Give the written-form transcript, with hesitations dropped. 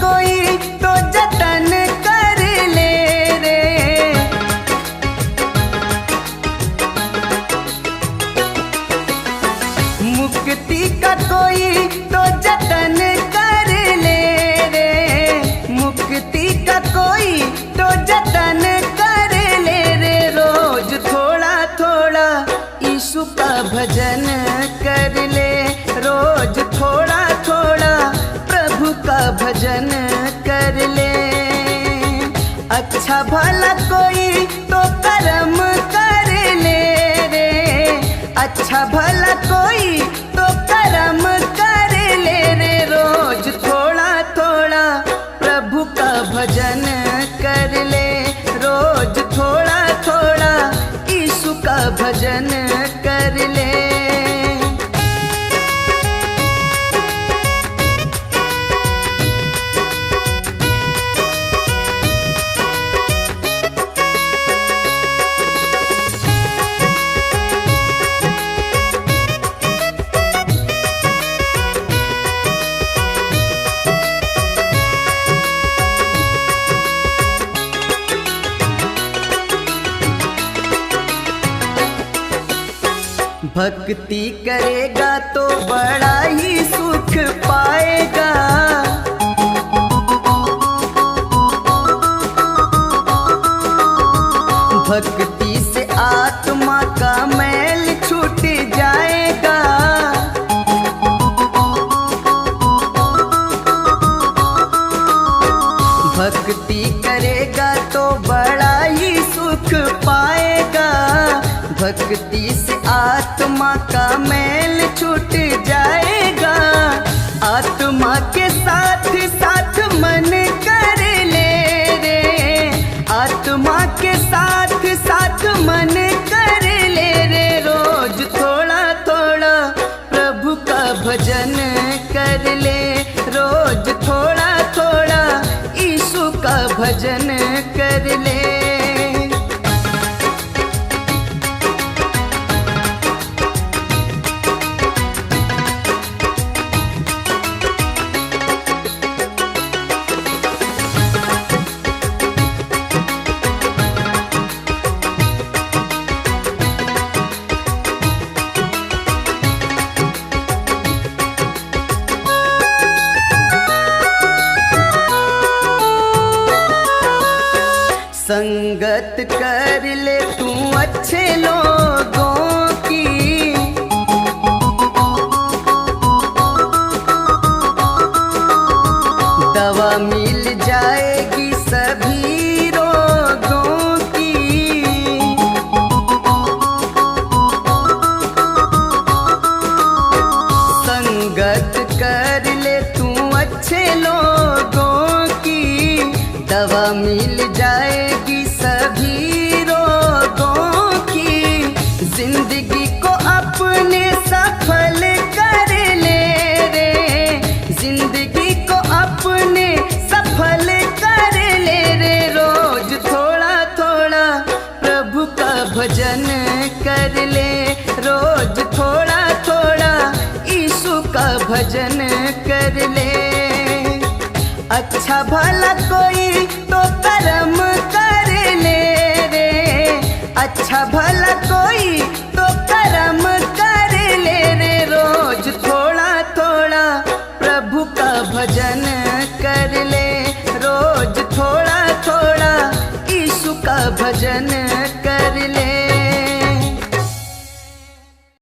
कोई तो जतन कर ले रे। मुक्ति का कोई तो जतन कर ले रे। मुक्ति का कोई तो जतन कर ले रे। रोज थोड़ा थोड़ा यीशु का भजन कर ले। रोज थोड़ा थोड़ा प्रभु का भजन कर ले। अच्छा भला कोई तो कर्म कर ले रे। अच्छा भला कोई तो कर्म कर ले रे। रोज थोड़ा थोड़ा प्रभु का भजन कर ले। रोज थोड़ा थोड़ा यीशु का भजन कर ले। भक्ति करेगा तो बड़ा ही सुख पाएगा। भक्ति से आत्मा का मैल छूट जाएगा। भक्ति करेगा तो बड़ा ही सुख पाएगा। भक्ति से आत्मा का मैल छूट जाएगा। आत्मा के साथ साथ मन कर ले रे। आत्मा के साथ साथ मन कर ले रे। रोज थोड़ा थोड़ा प्रभु का भजन कर ले। रोज थोड़ा थोड़ा यीशु का भजन कर ले। संगत कर ले तू अच्छे लोगों की। दवा मिल जाएगी सभी रोगों की। संगत कर ले तू अच्छे लोगों की। दवा मिल जाएगी सभी रोगों की। जिंदगी को अपने सफल कर ले रे। जिंदगी को अपने सफल कर ले रे। रोज थोड़ा थोड़ा प्रभु का भजन कर ले। रोज थोड़ा थोड़ा यीशु का भजन कर ले। अच्छा भला कोई तो कर्म कर ले रे। अच्छा भला कोई तो कर्म कर ले रे। रोज थोड़ा थोड़ा प्रभु का भजन कर ले। रोज थोड़ा थोड़ा यीशु का भजन कर ले।